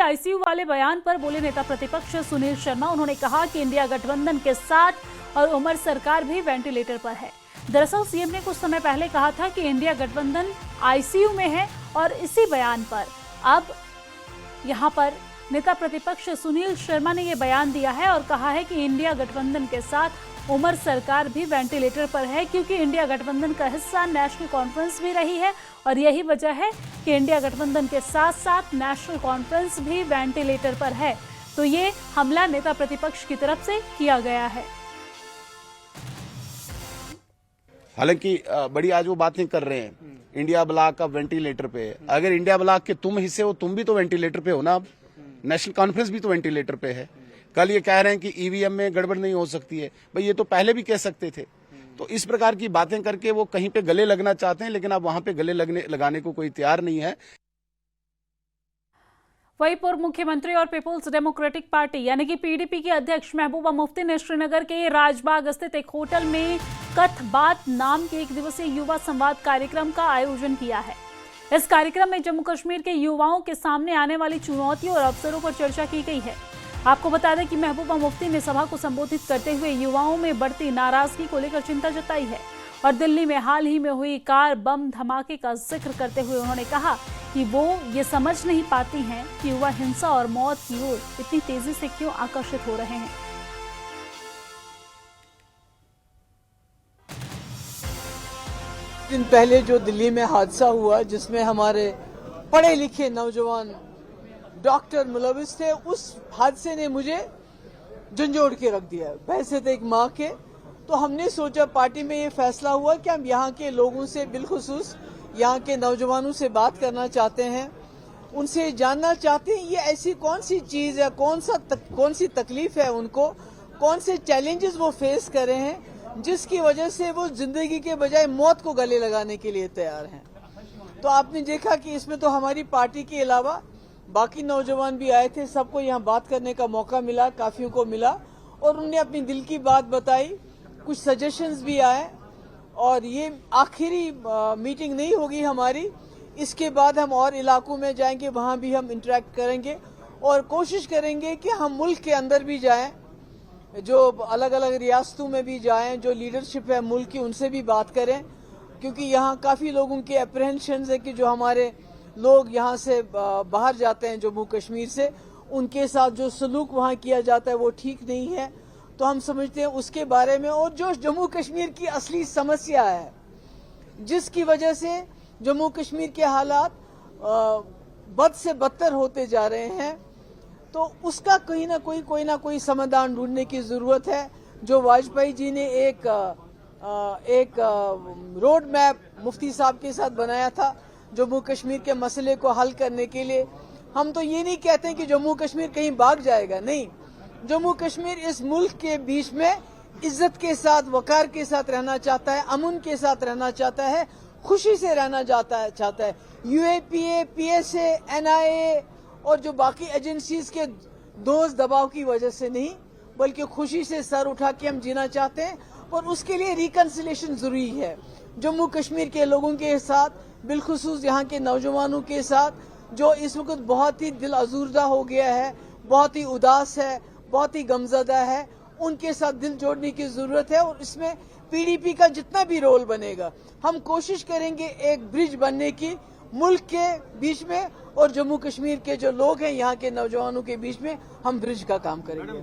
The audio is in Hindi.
आईसीयू वाले बयान पर बोले नेता प्रतिपक्ष सुनील शर्मा। उन्होंने कहा कि इंडिया गठबंधन के साथ और उमर सरकार भी वेंटिलेटर पर है। दरअसल सीएम ने कुछ समय पहले कहा था कि इंडिया गठबंधन आईसीयू में है और इसी बयान पर अब यहां पर नेता प्रतिपक्ष सुनील शर्मा ने यह बयान दिया है और कहा है कि इंडिया गठबंधन के साथ उमर सरकार भी वेंटिलेटर पर है, क्योंकि इंडिया गठबंधन का हिस्सा नेशनल कॉन्फ्रेंस भी रही है और यही वजह है कि इंडिया गठबंधन के साथ साथ नेशनल कॉन्फ्रेंस भी वेंटिलेटर पर है। तो ये हमला नेता प्रतिपक्ष की तरफ से किया गया है। हालांकि बड़ी आज वो बातें कर रहे हैं इंडिया ब्लॉक अब वेंटिलेटर पे है। अगर इंडिया ब्लॉक के तुम हिस्से हो, तुम भी तो वेंटिलेटर पे हो ना। अब नेशनल कॉन्फ्रेंस भी तो वेंटिलेटर पे है। कल ये कह रहे हैं कि ईवीएम में गड़बड़ नहीं हो सकती है, भाई ये तो पहले भी कह सकते थे। तो इस प्रकार की बातें करके वो कहीं पे गले लगना चाहते हैं, लेकिन अब वहां पे गले लगाने को कोई तैयार नहीं है। वहीं पूर्व मुख्यमंत्री और पीपुल्स डेमोक्रेटिक पार्टी यानी कि पीडीपी के अध्यक्ष महबूबा मुफ्ती ने श्रीनगर के राजबाग स्थित एक होटल में कथ बात नाम के एक दिवसीय युवा संवाद कार्यक्रम का आयोजन किया है। इस कार्यक्रम में जम्मू कश्मीर के युवाओं के सामने आने वाली चुनौतियों और अवसरों पर चर्चा की गई है। आपको बता दें कि महबूबा मुफ्ती ने सभा को संबोधित करते हुए युवाओं में बढ़ती नाराजगी को लेकर चिंता जताई है और दिल्ली में हाल ही में हुई कार बम धमाके का जिक्र करते हुए उन्होंने कहा कि वो ये समझ नहीं पाती हैं कि युवा हिंसा और मौत की ओर इतनी तेजी से क्यों आकर्षित हो रहे हैं। दिन पहले जो दिल्ली में हादसा हुआ जिसमें हमारे पढ़े लिखे नौजवान डॉक्टर मुलविस थे, उस हादसे ने मुझे झंझोड़ के रख दिया। पैसे थे एक माँ के, तो हमने सोचा पार्टी में ये फैसला हुआ कि हम यहाँ के लोगों से बिलखुसूस यहाँ के नौजवानों से बात करना चाहते हैं, उनसे जानना चाहते हैं ये ऐसी कौन सी चीज है, कौन सी तकलीफ है उनको, कौन से चैलेंजेस वो फेस कर रहे हैं जिसकी वजह से वो जिंदगी के बजाय मौत को गले लगाने के लिए तैयार हैं। तो आपने देखा कि इसमें तो हमारी पार्टी के अलावा बाकी नौजवान भी आए थे, सबको यहाँ बात करने का मौका मिला, काफियों को मिला और उन्होंने अपनी दिल की बात बताई, कुछ सजेशंस भी आए। और ये आखिरी मीटिंग नहीं होगी हमारी, इसके बाद हम और इलाकों में जाएंगे, वहां भी हम इंटरेक्ट करेंगे और कोशिश करेंगे कि हम मुल्क के अंदर भी जाएं, जो अलग अलग रियासतों में भी जाएं, जो लीडरशिप है मुल्क की उनसे भी बात करें, क्योंकि यहाँ काफी लोगों के अप्रहेंशन है कि जो हमारे लोग यहाँ से बाहर जाते हैं जम्मू कश्मीर से, उनके साथ जो सलूक वहाँ किया जाता है वो ठीक नहीं है। तो हम समझते हैं उसके बारे में, और जो जम्मू कश्मीर की असली समस्या है जिसकी वजह से जम्मू कश्मीर के हालात बद से बदतर होते जा रहे हैं, तो उसका कोई ना कोई समाधान ढूंढने की जरूरत है। जो वाजपेयी जी ने एक रोड मैप मुफ्ती साहब के साथ बनाया था जम्मू कश्मीर के मसले को हल करने के लिए, हम तो ये नहीं कहते कि जम्मू कश्मीर कहीं भाग जाएगा, नहीं, जम्मू कश्मीर इस मुल्क के बीच में इज्जत के साथ, वकार के साथ रहना चाहता है, अमन के साथ रहना चाहता है, खुशी से रहना चाहता है। यूएपीए, पीएसए, एनआईए और जो बाकी एजेंसीज के दोस्त दबाव की वजह से नहीं, बल्कि खुशी से सर उठा के हम जीना चाहते हैं। और उसके लिए रिकंसिलिएशन जरूरी है जम्मू कश्मीर के लोगों के साथ, बिलखुसूस यहाँ के नौजवानों के साथ, जो इस वक्त बहुत ही दिल अजूरदा हो गया है, बहुत ही उदास है, बहुत ही गमजदा है, उनके साथ दिल जोड़ने की जरूरत है। और इसमें पीडीपी का जितना भी रोल बनेगा, हम कोशिश करेंगे एक ब्रिज बनने की मुल्क के बीच में और जम्मू कश्मीर के जो लोग हैं यहाँ के नौजवानों के बीच में, हम ब्रिज का काम करेंगे।